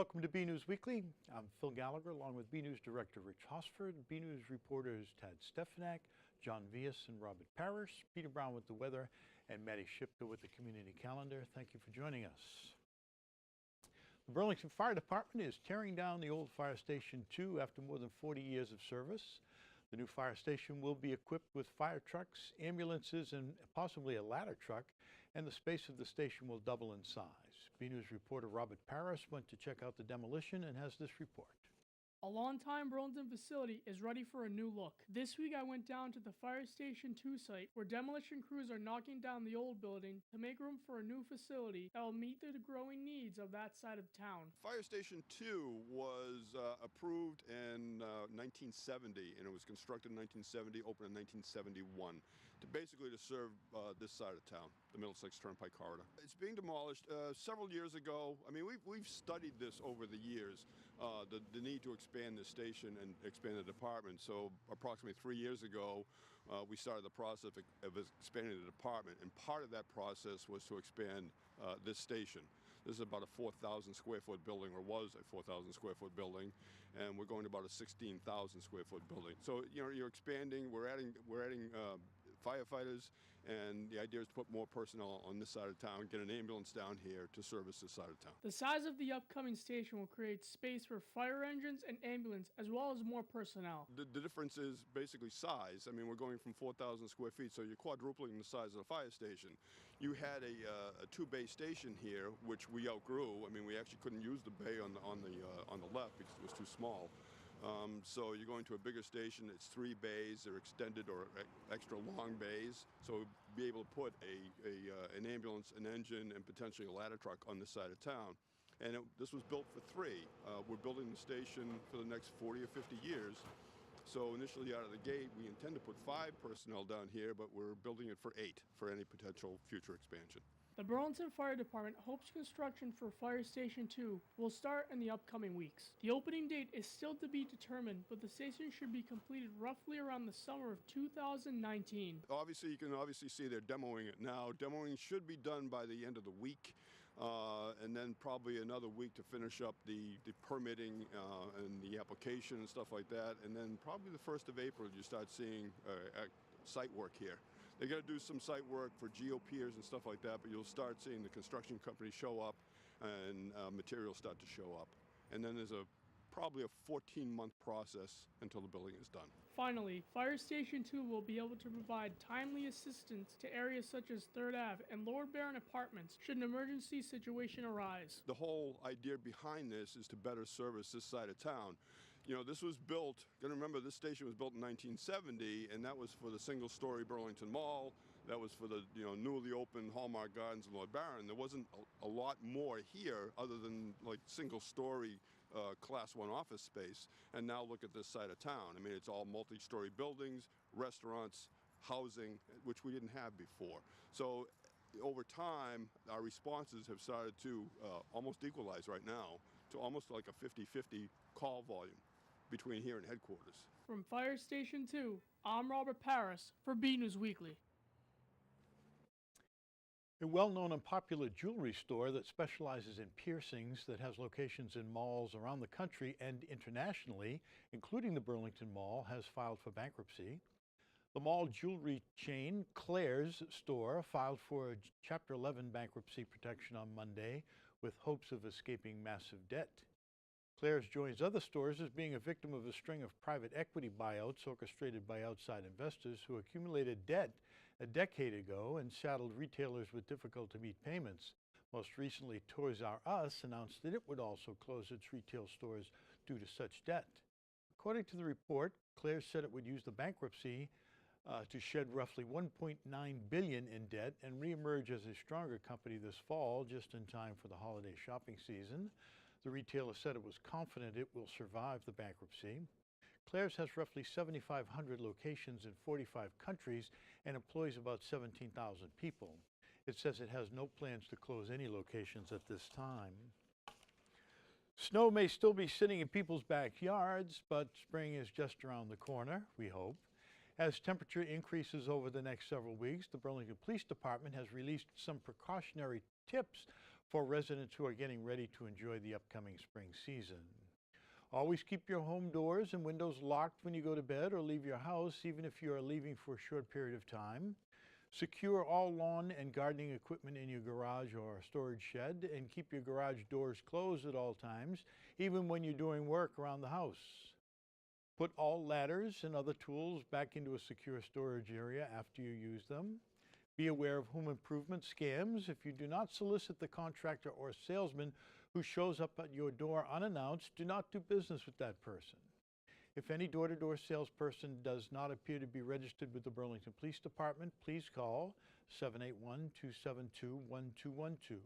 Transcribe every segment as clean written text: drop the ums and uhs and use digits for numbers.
Welcome to BNEWS Weekly. I'm Phil Gallagher, along with BNEWS Director Rich Hosford, BNEWS reporters Tad Stefanak, John Vias, and Robert Parrish, Peter Brown with the weather, and Maddie Shipka with the community calendar. Thank you for joining us. The Burlington Fire Department is tearing down the old Fire Station 2 after more than 40 years of service. The new fire station will be equipped with fire trucks, ambulances, and possibly a ladder truck, and the space of the station will double in size. BNews reporter Robert Parrish went to check out the demolition and has this report. A longtime Burlington facility is ready for a new look. This week I went down to the Fire Station 2 site where demolition crews are knocking down the old building to make room for a new facility that will meet the growing needs of that side of town. Fire Station 2 was approved in 1970, and it was constructed in 1970, opened in 1971, to serve this side of town, the Middlesex Turnpike corridor. It's being demolished several years ago. I mean, we've studied this over the years, the need to expand this station and expand the department. So approximately 3 years ago, we started the process of expanding the department, and part of that process was to expand this station. This is about a 4,000 square foot building, or was a 4,000 square foot building, and we're going to about a 16,000 square foot building. So you're expanding. We're adding firefighters, and the idea is to put more personnel on this side of town, get an ambulance down here to service this side of town. The size of the upcoming station will create space for fire engines and ambulance, as well as more personnel. The difference is basically size. I mean, we're going from 4,000 square feet, so you're quadrupling the size of the fire station. You had a two-bay station here, which we outgrew. I mean, we actually couldn't use the bay on the left because it was too small. So you're going to a bigger station. It's 3 bays. They're extended or extra long bays. So be able to put an ambulance, an engine, and potentially a ladder truck on this side of town. And this was built for 3. We're building the station for the next 40 or 50 years. So initially out of the gate, we intend to put 5 personnel down here, but we're building it for 8 for any potential future expansion. The Burlington Fire Department hopes construction for Fire Station 2 will start in the upcoming weeks. The opening date is still to be determined, but the station should be completed roughly around the summer of 2019. Obviously, you can see they're demoing it now. Demoing should be done by the end of the week, and then probably another week to finish up the permitting and the application and stuff like that. And then probably the 1st of April, you start seeing site work here. They got to do some site work for geopiers and stuff like that, but you'll start seeing the construction companies show up and materials start to show up. And then there's probably a 14-month process until the building is done. Finally, Fire Station 2 will be able to provide timely assistance to areas such as 3rd Ave and Lower Barron Apartments should an emergency situation arise. The whole idea behind this is to better service this side of town. You know, this was built, you gotta remember this station was built in 1970, and that was for the single-story Burlington Mall. That was for the newly opened Hallmark Gardens in Lord Barron. There wasn't a lot more here other than like single-story Class 1 office space. And now look at this side of town. I mean, it's all multi-story buildings, restaurants, housing, which we didn't have before. So over time, our responses have started to almost equalize right now to almost like a 50-50 call volume between here and headquarters. From Fire Station 2, I'm Robert Parrish for BNews Weekly. A well-known and popular jewelry store that specializes in piercings that has locations in malls around the country and internationally, including the Burlington Mall, has filed for bankruptcy. The mall jewelry chain Claire's store filed for Chapter 11 bankruptcy protection on Monday with hopes of escaping massive debt. Claire's joins other stores as being a victim of a string of private equity buyouts orchestrated by outside investors who accumulated debt a decade ago and saddled retailers with difficult-to-meet payments. Most recently, Toys R Us announced that it would also close its retail stores due to such debt. According to the report, Claire's said it would use the bankruptcy to shed roughly $1.9 billion in debt and reemerge as a stronger company this fall, just in time for the holiday shopping season. The retailer said it was confident it will survive the bankruptcy. Claire's has roughly 7,500 locations in 45 countries and employs about 17,000 people. It says it has no plans to close any locations at this time. Snow may still be sitting in people's backyards, but spring is just around the corner, we hope. As temperature increases over the next several weeks, the Burlington Police Department has released some precautionary tips for residents who are getting ready to enjoy the upcoming spring season. Always keep your home doors and windows locked when you go to bed or leave your house, even if you are leaving for a short period of time. Secure all lawn and gardening equipment in your garage or storage shed, and keep your garage doors closed at all times, even when you're doing work around the house. Put all ladders and other tools back into a secure storage area after you use them. Be aware of home improvement scams. If you do not solicit the contractor or salesman who shows up at your door unannounced, do not do business with that person. If any door-to-door salesperson does not appear to be registered with the Burlington Police Department, please call 781-272-1212.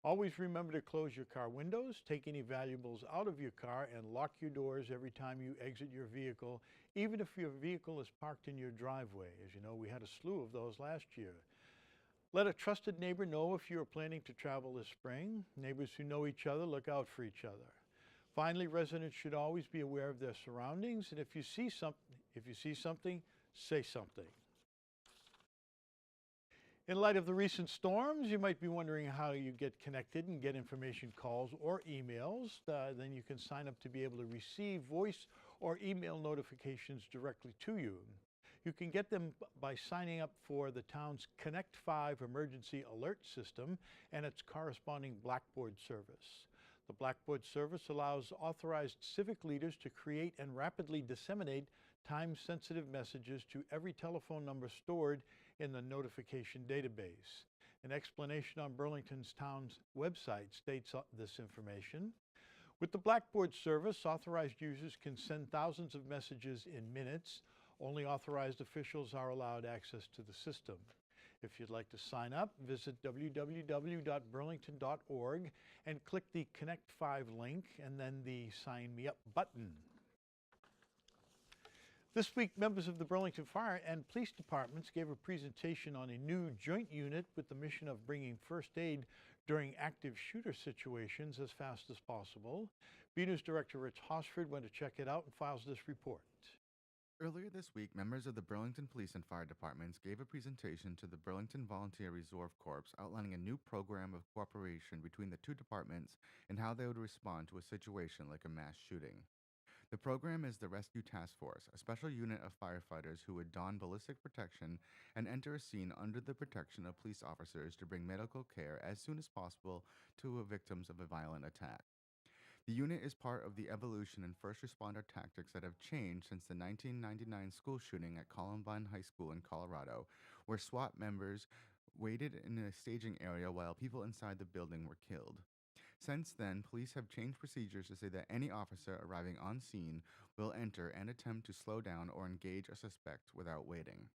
Always remember to close your car windows, take any valuables out of your car, and lock your doors every time you exit your vehicle, even if your vehicle is parked in your driveway. As you know, we had a slew of those last year. Let a trusted neighbor know if you are planning to travel this spring. Neighbors who know each other look out for each other. Finally, residents should always be aware of their surroundings, and if you see something, say something. In light of the recent storms, you might be wondering how you get connected and get information calls or emails. Then you can sign up to be able to receive voice or email notifications directly to you. You can get them by signing up for the town's Connect 5 emergency alert system and its corresponding Blackboard service. The Blackboard service allows authorized civic leaders to create and rapidly disseminate time-sensitive messages to every telephone number stored in the notification database. An explanation on Burlington's town's website states this information. With the Blackboard service, authorized users can send thousands of messages in minutes. Only authorized officials are allowed access to the system. If you'd like to sign up, visit www.burlington.org and click the Connect 5 link and then the Sign Me Up button. This week, members of the Burlington Fire and Police Departments gave a presentation on a new joint unit with the mission of bringing first aid during active shooter situations as fast as possible. BNEWS Director Rich Hosford went to check it out and files this report. Earlier this week, members of the Burlington Police and Fire Departments gave a presentation to the Burlington Volunteer Reserve Corps outlining a new program of cooperation between the two departments and how they would respond to a situation like a mass shooting. The program is the Rescue Task Force, a special unit of firefighters who would don ballistic protection and enter a scene under the protection of police officers to bring medical care as soon as possible to victims of a violent attack. The unit is part of the evolution in first responder tactics that have changed since the 1999 school shooting at Columbine High School in Colorado, where SWAT members waited in a staging area while people inside the building were killed. Since then, police have changed procedures to say that any officer arriving on scene will enter and attempt to slow down or engage a suspect without waiting.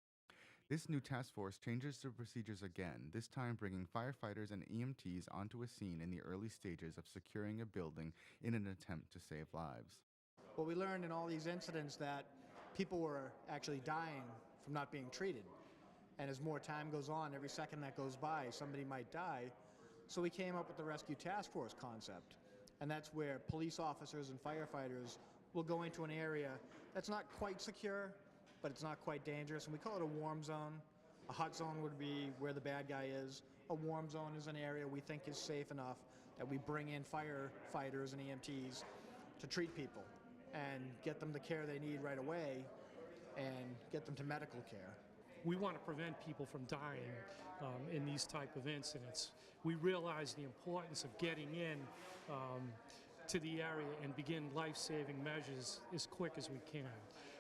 This new task force changes the procedures again, this time bringing firefighters and EMTs onto a scene in the early stages of securing a building in an attempt to save lives. Well, we learned in all these incidents that people were actually dying from not being treated. And as more time goes on, every second that goes by, somebody might die. So we came up with the Rescue Task Force concept. And that's where police officers and firefighters will go into an area that's not quite secure, but it's not quite dangerous, and we call it a warm zone. A hot zone would be where the bad guy is. A warm zone is an area we think is safe enough that we bring in firefighters and EMTs to treat people and get them the care they need right away and get them to medical care. We want to prevent people from dying in these type of incidents. We realize the importance of getting in to the area and begin life-saving measures as quick as we can.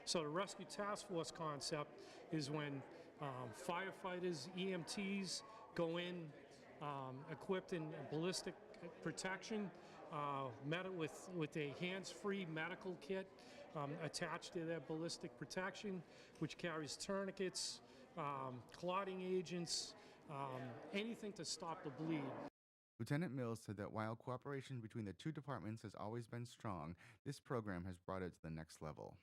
So the Rescue Task Force concept is when firefighters, EMTs go in equipped in ballistic protection, with a hands-free medical kit attached to their ballistic protection, which carries tourniquets, clotting agents, anything to stop the bleed. Lieutenant Mills said that while cooperation between the two departments has always been strong, this program has brought it to the next level.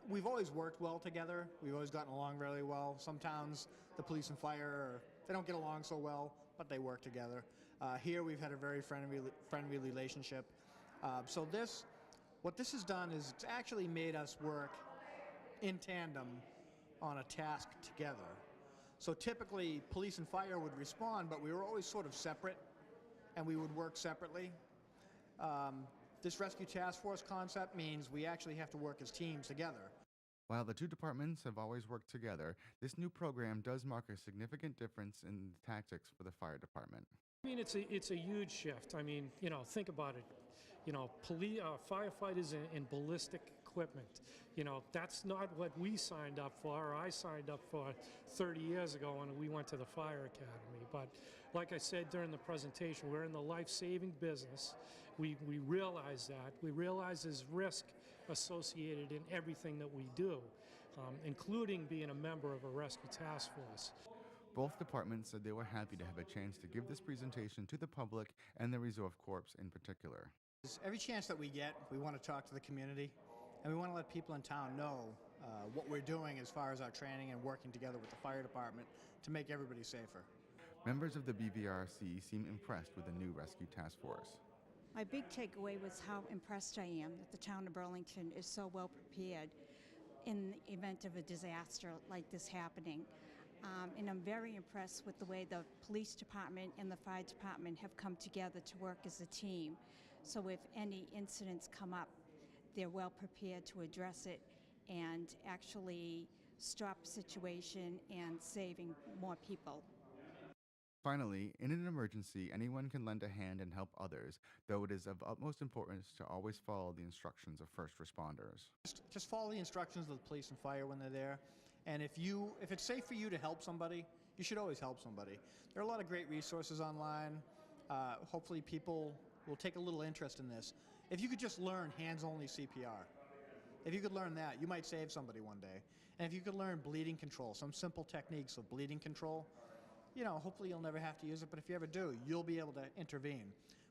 We've always worked well together. We've always gotten along really well. Some towns, the police and fire, they don't get along so well, but they work together. Here we've had a very friendly relationship. So what this has done is it's actually made us work in tandem on a task together. So typically police and fire would respond, but we were always sort of separate. and we would work separately. This rescue task force concept means we actually have to work as teams together. While the two departments have always worked together, this new program does mark a significant difference in the tactics for the fire department. I mean, it's a huge shift. I mean, think about it. Firefighters and ballistic equipment. That's not what we signed up for, or I signed up for 30 years ago when we went to the fire academy. But like I said during the presentation, we're in the life-saving business. We realize that. We realize there's risk associated in everything that we do, including being a member of a rescue task force. Both departments said they were happy to have a chance to give this presentation to the public and the Reserve Corps in particular. Every chance that we get, we want to talk to the community, and we want to let people in town know what we're doing as far as our training and working together with the fire department to make everybody safer. Members of the BVRC seem impressed with the new rescue task force. My big takeaway was how impressed I am that the town of Burlington is so well prepared in the event of a disaster like this happening. And I'm very impressed with the way the police department and the fire department have come together to work as a team. So if any incidents come up, they're well prepared to address it and actually stop the situation and saving more people. Finally, in an emergency, anyone can lend a hand and help others, though it is of utmost importance to always follow the instructions of first responders. Just follow the instructions of the police and fire when they're there. And if it's safe for you to help somebody, you should always help somebody. There are a lot of great resources online. Hopefully people will take a little interest in this. If you could just learn hands-only CPR, if you could learn that, you might save somebody one day. And if you could learn bleeding control, some simple techniques of bleeding control, hopefully you'll never have to use it, but if you ever do, you'll be able to intervene.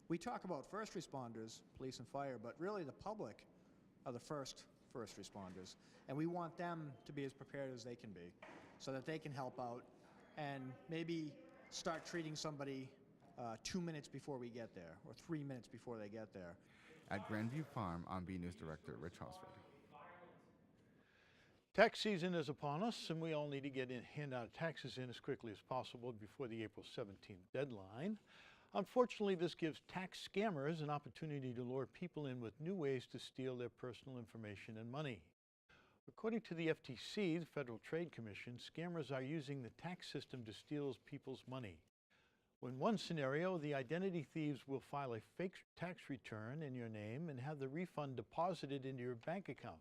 We talk about first responders, police and fire, but really the public are the first responders. And we want them to be as prepared as they can be so that they can help out and maybe start treating somebody 2 minutes before we get there or 3 minutes before they get there. At Grandview Farm, I'm BNEWS Director Rich Hosford. Tax season is upon us, and we all need to hand our taxes in as quickly as possible before the April 17th deadline. Unfortunately, this gives tax scammers an opportunity to lure people in with new ways to steal their personal information and money. According to the FTC, the Federal Trade Commission, scammers are using the tax system to steal people's money. In one scenario, the identity thieves will file a fake tax return in your name and have the refund deposited into your bank account.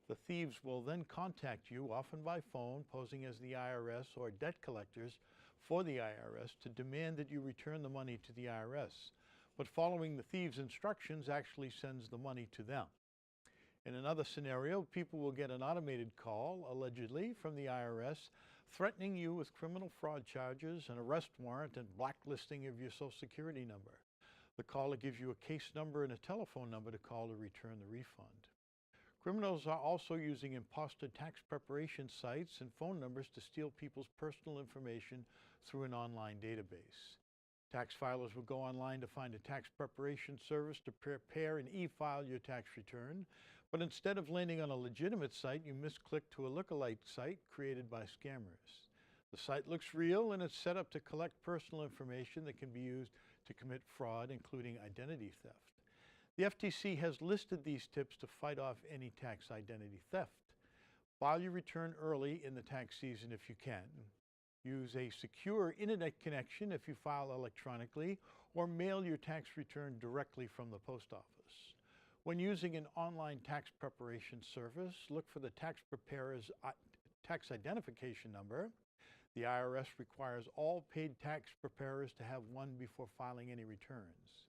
The thieves will then contact you, often by phone, posing as the IRS or debt collectors for the IRS, to demand that you return the money to the IRS. But following the thieves' instructions actually sends the money to them. In another scenario, people will get an automated call, allegedly, from the IRS, threatening you with criminal fraud charges, an arrest warrant, and blacklisting of your Social Security number. The caller gives you a case number and a telephone number to call to return the refund. Criminals are also using imposter tax preparation sites and phone numbers to steal people's personal information through an online database. Tax filers will go online to find a tax preparation service to prepare and e-file your tax return, but instead of landing on a legitimate site, you misclick to a lookalike site created by scammers. The site looks real, and it's set up to collect personal information that can be used to commit fraud, including identity theft. The FTC has listed these tips to fight off any tax identity theft. File your return early in the tax season if you can. Use a secure internet connection if you file electronically, or mail your tax return directly from the post office. When using an online tax preparation service, look for the tax preparer's tax identification number. The IRS requires all paid tax preparers to have one before filing any returns.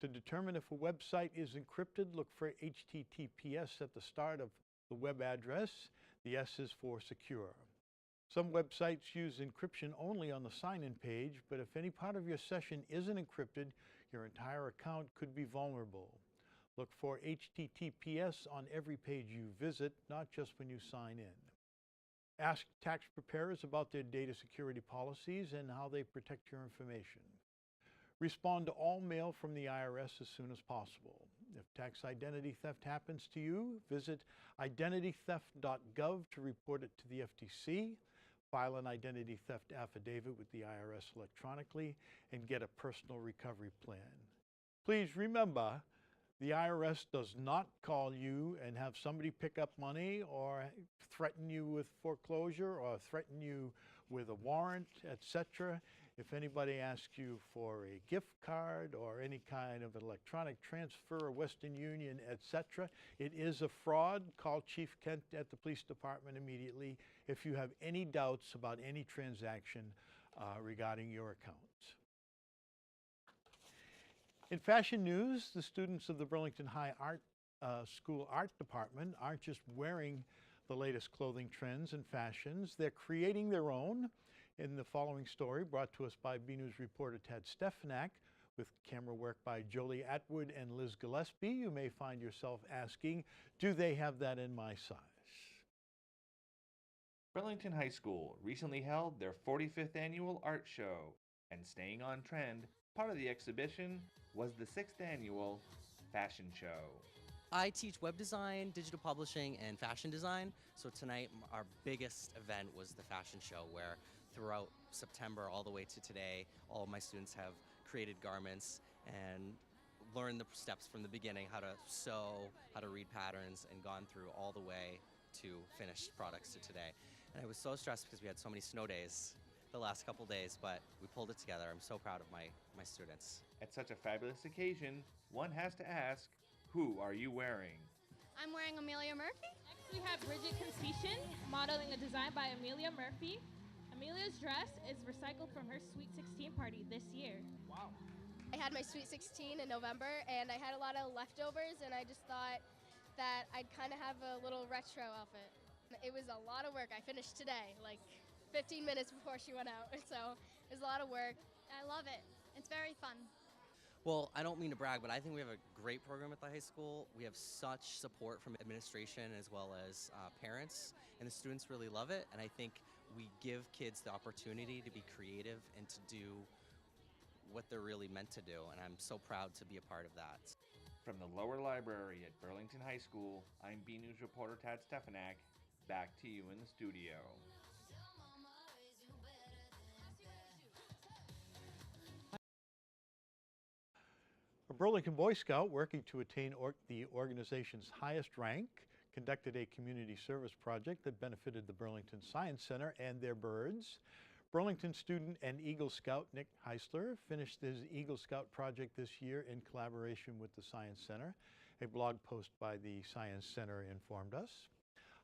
To determine if a website is encrypted, look for HTTPS at the start of the web address. The S is for secure. Some websites use encryption only on the sign-in page, but if any part of your session isn't encrypted, your entire account could be vulnerable. Look for HTTPS on every page you visit, not just when you sign in. Ask tax preparers about their data security policies and how they protect your information. Respond to all mail from the IRS as soon as possible. If tax identity theft happens to you, visit identitytheft.gov to report it to the FTC. file an identity theft affidavit with the IRS electronically, and get a personal recovery plan. Please remember, the IRS does not call you and have somebody pick up money or threaten you with foreclosure or threaten you with a warrant, etc. If anybody asks you for a gift card or any kind of electronic transfer, Western Union, etc., it is a fraud. Call Chief Kent at the police department immediately if you have any doubts about any transaction regarding your account. In fashion news, the students of the Burlington High Art School Art Department aren't just wearing the latest clothing trends and fashions, they're creating their own. In the following story, brought to us by BNEWS reporter Tad Stefanak, with camera work by Jolie Atwood and Liz Gillespie, you may find yourself asking, do they have that in my size? Burlington High School recently held their 45th annual art show, and staying on trend, part of the exhibition was the 6th annual Fashion Show. I teach web design, digital publishing, and fashion design. So tonight, our biggest event was the fashion show, where throughout September all the way to today, all of my students have created garments and learned the steps from the beginning, how to sew, how to read patterns, and gone through all the way to finished products to today. And I was so stressed because we had so many snow days the last couple days, but we pulled it together. I'm so proud of my students. At such a fabulous occasion, one has to ask, who are you wearing? I'm wearing Amelia Murphy. Next we have Bridget Constitution, modeling a design by Amelia Murphy. Amelia's dress is recycled from her Sweet 16 party this year. Wow. I had my Sweet 16 in November, and I had a lot of leftovers, and I just thought that I'd kind of have a little retro outfit. It was a lot of work. I finished today, like 15 minutes before she went out, so it was a lot of work. I love it. It's very fun. Well, I don't mean to brag, but I think we have a great program at the high school. We have such support from administration as well as parents, and the students really love it. And I think we give kids the opportunity to be creative and to do what they're really meant to do, and I'm so proud to be a part of that. From the lower library at Burlington High School, I'm BNews reporter Tad Stefanak. Back to you in the studio. A Burlington Boy Scout working to attain the organization's highest rank conducted a community service project that benefited the Burlington Science Center and their birds. Burlington student and Eagle Scout Nick Heisler finished his Eagle Scout project this year in collaboration with the Science Center. A blog post by the Science Center informed us.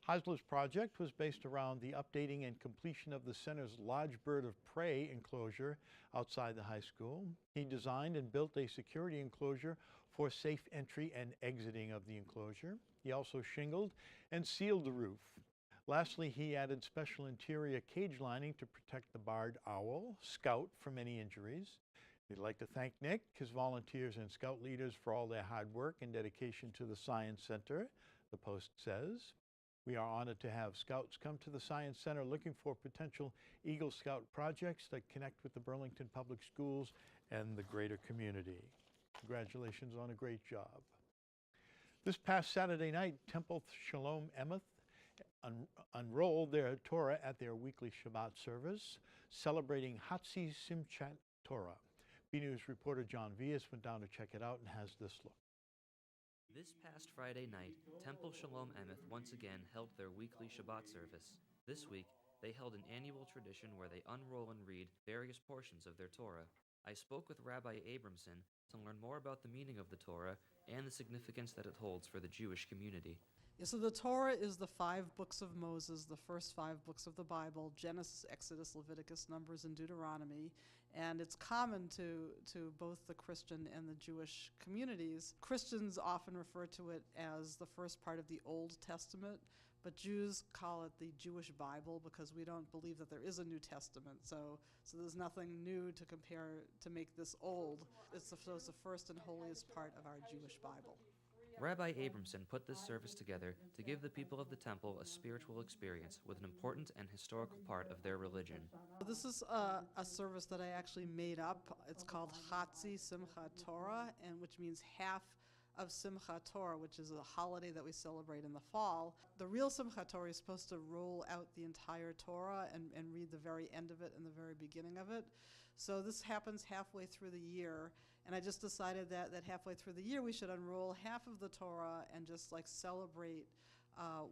Heisler's project was based around the updating and completion of the center's large bird of prey enclosure outside the high school. He designed and built a security enclosure for safe entry and exiting of the enclosure. He also shingled and sealed the roof. Lastly, he added special interior cage lining to protect the barred owl, Scout, from any injuries. We'd like to thank Nick, his volunteers, and Scout leaders for all their hard work and dedication to the Science Center, the Post says. We are honored to have Scouts come to the Science Center looking for potential Eagle Scout projects that connect with the Burlington Public Schools and the greater community. Congratulations on a great job. This past Saturday night, Temple Shalom Emeth unrolled their Torah at their weekly Shabbat service, celebrating Hatzi Simchat Torah. BNews reporter John Vias went down to check it out and has this look. This past Friday night, Temple Shalom Emeth once again held their weekly Shabbat service. This week, they held an annual tradition where they unroll and read various portions of their Torah. I spoke with Rabbi Abramson to learn more about the meaning of the Torah and the significance that it holds for the Jewish community. Yeah, so the Torah is the 5 books of Moses, the first 5 books of the Bible: Genesis, Exodus, Leviticus, Numbers, and Deuteronomy. And it's common to both the Christian and the Jewish communities. Christians often refer to it as the first part of the Old Testament, but Jews call it the Jewish Bible because we don't believe that there is a New Testament. So there's nothing new to compare to make this old. It's the first and holiest part of our Jewish Bible. Rabbi Abramson put this service together to give the people of the temple a spiritual experience with an important and historical part of their religion. This is a service that I actually made up. It's called Hatzi Simchat Torah, and which means half of Simchat Torah, which is a holiday that we celebrate in the fall. The real Simchat Torah is supposed to roll out the entire Torah and read the very end of it and the very beginning of it. So this happens halfway through the year, and I just decided that halfway through the year we should unroll half of the Torah and just like celebrate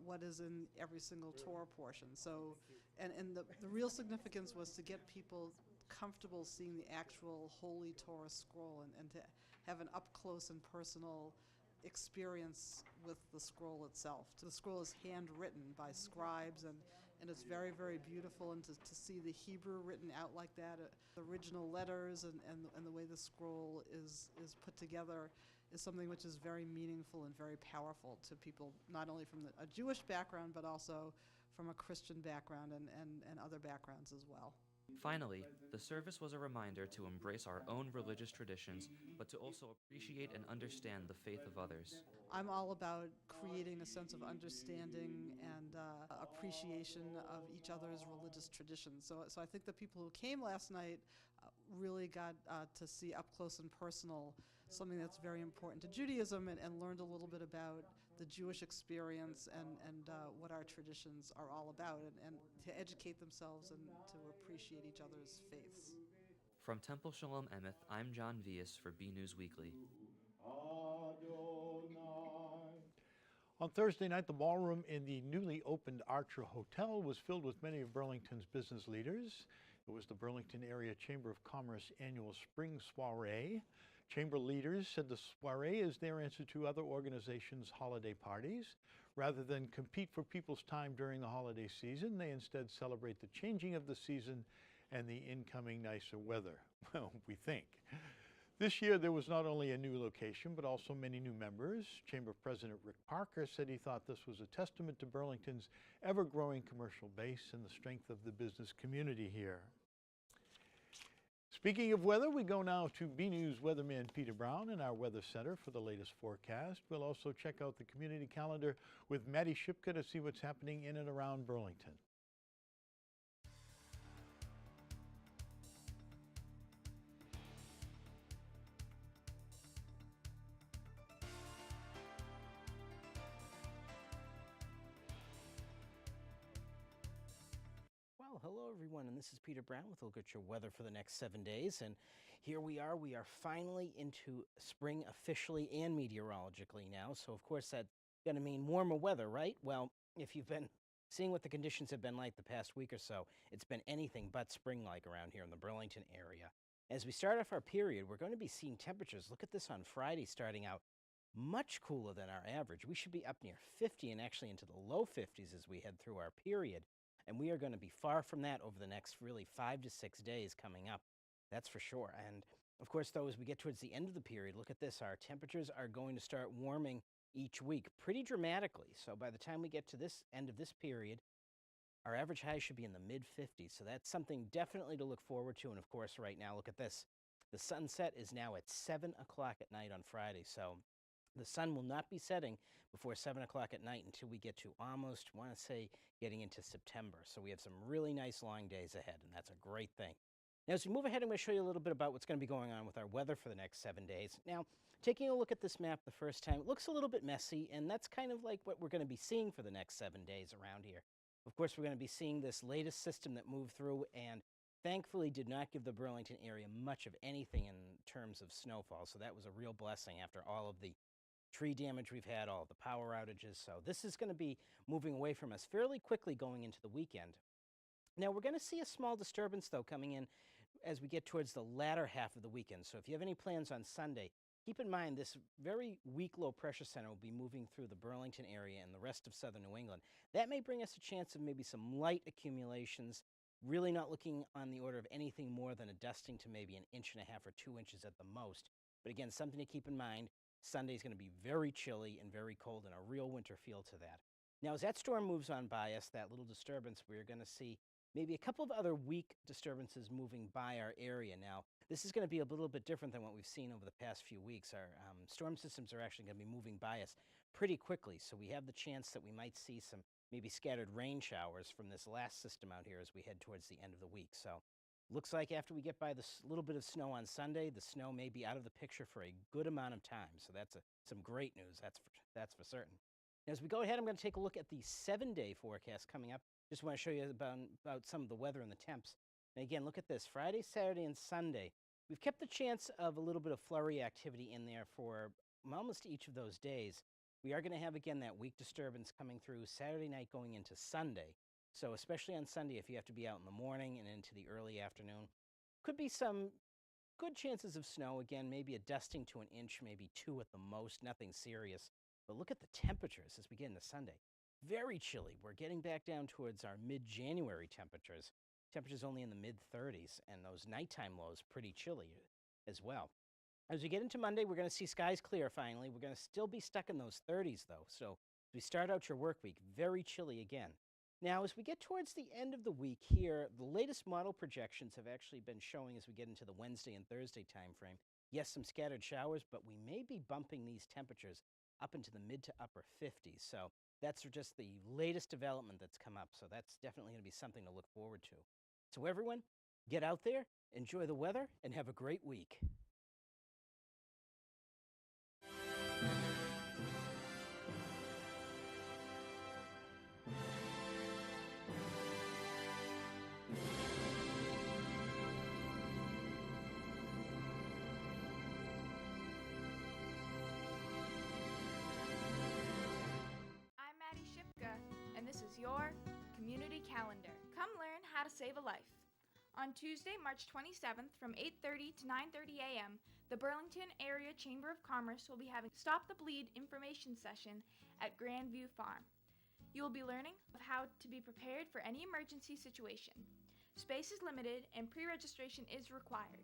what is in every single Torah portion. So, and the real significance was to get people comfortable seeing the actual Holy Torah scroll and to have an up-close and personal experience with the scroll itself. So the scroll is handwritten by scribes, and it's very, very beautiful, and to see the Hebrew written out like that, the original letters and the way the scroll is put together is something which is very meaningful and very powerful to people, not only from a Jewish background, but also from a Christian background and other backgrounds as well. Finally, the service was a reminder to embrace our own religious traditions, but to also appreciate and understand the faith of others. I'm all about creating a sense of understanding and appreciation of each other's religious traditions. So I think the people who came last night really got to see up close and personal something that's very important to Judaism and learned a little bit about the Jewish experience and what our traditions are all about, and to educate themselves and to appreciate each other's faiths. From Temple Shalom Emeth, I'm John Vias for BNEWS Weekly. On Thursday night, the ballroom in the newly opened Archer Hotel was filled with many of Burlington's business leaders. It was the Burlington Area Chamber of Commerce annual Spring Soiree. Chamber leaders said the soiree is their answer to other organizations' holiday parties. Rather than compete for people's time during the holiday season, they instead celebrate the changing of the season and the incoming nicer weather. Well, we think. This year, there was not only a new location, but also many new members. Chamber President Rick Parker said he thought this was a testament to Burlington's ever-growing commercial base and the strength of the business community here. Speaking of weather, we go now to BNews weatherman Peter Brown in our weather center for the latest forecast. We'll also check out the community calendar with Maddie Shipka to see what's happening in and around Burlington. Well, hello everyone, and this is Peter Brown with a look at your weather for the next 7 days. And here we are finally into spring officially and meteorologically now. So of course that's going to mean warmer weather, right? Well, if you've been seeing what the conditions have been like the past week or so, it's been anything but spring-like around here in the Burlington area. As we start off our period, we're going to be seeing temperatures. Look at this on Friday starting out much cooler than our average. We should be up near 50 and actually into the low 50s as we head through our period. And we are going to be far from that over the next really 5 to 6 days coming up. That's for sure. And of course, though, as we get towards the end of the period, look at this. Our temperatures are going to start warming each week pretty dramatically. So by the time we get to this end of this period, our average high should be in the mid-50s. So that's something definitely to look forward to. And of course, right now, look at this. The sunset is now at 7 o'clock at night on Friday. So the sun will not be setting before 7 o'clock at night until we get to almost, I want to say, getting into September. So we have some really nice long days ahead, and that's a great thing. Now, as we move ahead, I'm going to show you a little bit about what's going to be going on with our weather for the next 7 days. Now, taking a look at this map the first time, it looks a little bit messy, and that's kind of like what we're going to be seeing for the next 7 days around here. Of course, we're going to be seeing this latest system that moved through and thankfully did not give the Burlington area much of anything in terms of snowfall. So that was a real blessing after all of the tree damage we've had, all of the power outages. So this is going to be moving away from us fairly quickly going into the weekend. Now, we're going to see a small disturbance, though, coming in as we get towards the latter half of the weekend. So if you have any plans on Sunday, keep in mind this very weak low pressure center will be moving through the Burlington area and the rest of southern New England. That may bring us a chance of maybe some light accumulations, really not looking on the order of anything more than a dusting to maybe 1.5 inches or 2 inches at the most. But again, something to keep in mind. Sunday is going to be very chilly and very cold and a real winter feel to that. Now, as that storm moves on by us, that little disturbance, we're going to see maybe a couple of other weak disturbances moving by our area. Now, this is going to be a little bit different than what we've seen over the past few weeks. Our storm systems are actually going to be moving by us pretty quickly, so we have the chance that we might see some maybe scattered rain showers from this last system out here as we head towards the end of the week. So Looks like after we get by this little bit of snow on Sunday, the snow may be out of the picture for a good amount of time. So that's some great news. That's for certain. As we go ahead, I'm going to take a look at the 7-day forecast coming up. Just want to show you about some of the weather and the temps. And again, look at this. Friday, Saturday, and Sunday. We've kept the chance of a little bit of flurry activity in there for almost each of those days. We are going to have, again, that weak disturbance coming through Saturday night going into Sunday. So especially on Sunday, if you have to be out in the morning and into the early afternoon, could be some good chances of snow. Again, maybe a dusting to an inch, maybe 2 at the most, nothing serious. But look at the temperatures as we get into Sunday. Very chilly. We're getting back down towards our mid-January temperatures. Temperatures only in the mid-30s, and those nighttime lows pretty chilly as well. As we get into Monday, we're going to see skies clear finally. We're going to still be stuck in those 30s, though. So as we start out your work week, very chilly again. Now, as we get towards the end of the week here, the latest model projections have actually been showing as we get into the Wednesday and Thursday time frame. Yes, some scattered showers, but we may be bumping these temperatures up into the mid to upper 50s. So that's just the latest development that's come up. So that's definitely going to be something to look forward to. So everyone, get out there, enjoy the weather, and have a great week. And this is your community calendar. Come learn how to save a life. On Tuesday, March 27th from 8:30 to 9:30 a.m., the Burlington Area Chamber of Commerce will be having Stop the Bleed information session at Grandview Farm. You will be learning of how to be prepared for any emergency situation. Space is limited and pre-registration is required.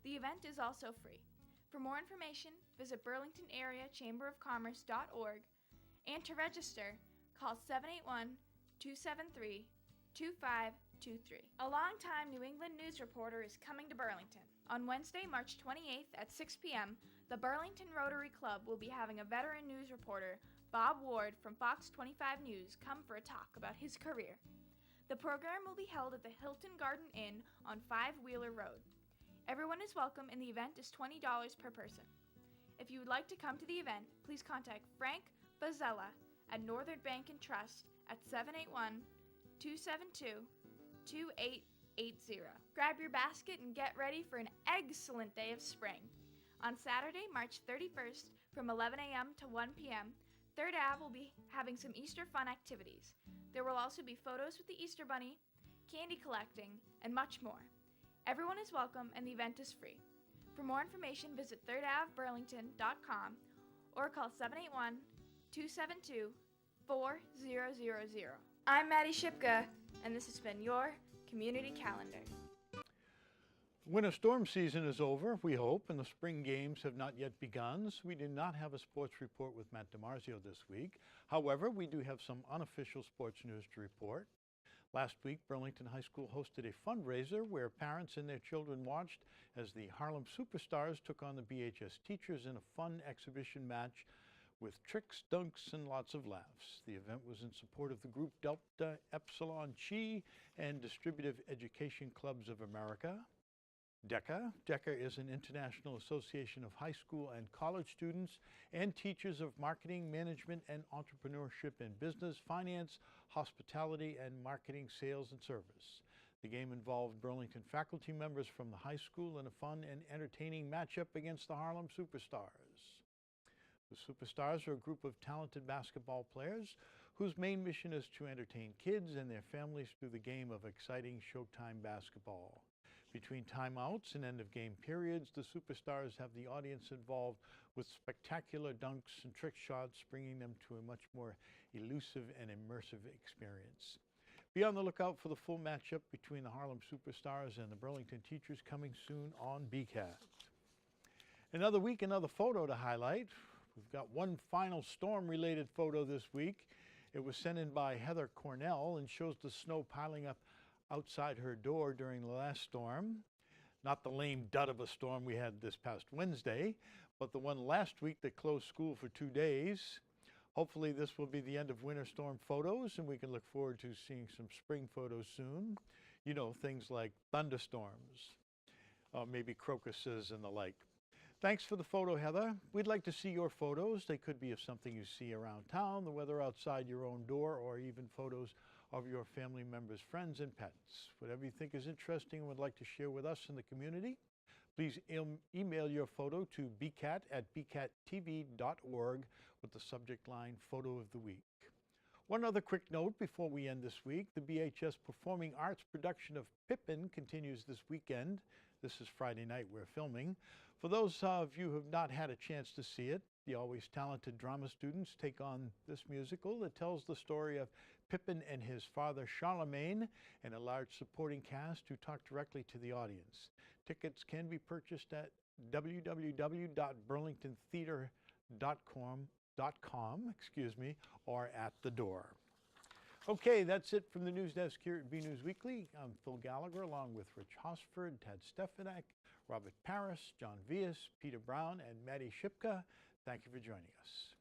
The event is also free. For more information, visit burlingtonareachamberofcommerce.org, and to register, call 781-273-2523. A longtime New England news reporter is coming to Burlington. On Wednesday, March 28th at 6 p.m., the Burlington Rotary Club will be having a veteran news reporter, Bob Ward from Fox 25 News, come for a talk about his career. The program will be held at the Hilton Garden Inn on 5-Wheeler Road. Everyone is welcome and the event is $20 per person. If you would like to come to the event, please contact Frank Bazzella at Northern Bank and Trust at 781-272-2880. Grab your basket and get ready for an excellent day of spring. On Saturday, March 31st from 11 a.m. to 1 p.m., 3rd Ave will be having some Easter fun activities. There will also be photos with the Easter Bunny, candy collecting, and much more. Everyone is welcome and the event is free. For more information, visit 3rdAveBurlington.com or call 781-272-4000. I'm Maddie Shipka, and this has been your Community Calendar. Winter storm season is over, we hope, and the spring games have not yet begun, so we do not have a sports report with Matt DiMarzio this week. However, we do have some unofficial sports news to report. Last week, Burlington High School hosted a fundraiser where parents and their children watched as the Harlem Superstars took on the BHS teachers in a fun exhibition match with tricks, dunks, and lots of laughs. The event was in support of the group Delta Epsilon Chi and Distributive Education Clubs of America. DECA. DECA is an international association of high school and college students and teachers of marketing, management, and entrepreneurship in business, finance, hospitality, and marketing, sales, and service. The game involved Burlington faculty members from the high school in a fun and entertaining matchup against the Harlem Superstars. The Superstars are a group of talented basketball players whose main mission is to entertain kids and their families through the game of exciting Showtime basketball. Between timeouts and end-of-game periods, the Superstars have the audience involved with spectacular dunks and trick shots, bringing them to a much more elusive and immersive experience. Be on the lookout for the full matchup between the Harlem Superstars and the Burlington teachers coming soon on Becast. Another week, another photo to highlight. We've got one final storm-related photo this week. It was sent in by Heather Cornell and shows the snow piling up outside her door during the last storm. Not the lame dud of a storm we had this past Wednesday, but the one last week that closed school for 2 days. Hopefully this will be the end of winter storm photos and we can look forward to seeing some spring photos soon. You know, things like thunderstorms, maybe crocuses and the like. Thanks for the photo, Heather. We'd like to see your photos. They could be of something you see around town, the weather outside your own door, or even photos of your family members, friends, and pets. Whatever you think is interesting and would like to share with us in the community, please email your photo to bcat@bcattv.org with the subject line Photo of the Week. One other quick note before we end this week. The BHS Performing Arts production of Pippin continues this weekend. This is Friday night we're filming. For those of you who have not had a chance to see it, the always talented drama students take on this musical that tells the story of Pippin and his father Charlemagne, and a large supporting cast who talk directly to the audience. Tickets can be purchased at www.burlingtontheater.com, or at the door. Okay, that's it from the news desk here at BNEWS Weekly. I'm Phil Gallagher, along with Rich Hosford, Ted Stefanik, Robert Paris, John Vias, Peter Brown, and Maddie Shipka. Thank you for joining us.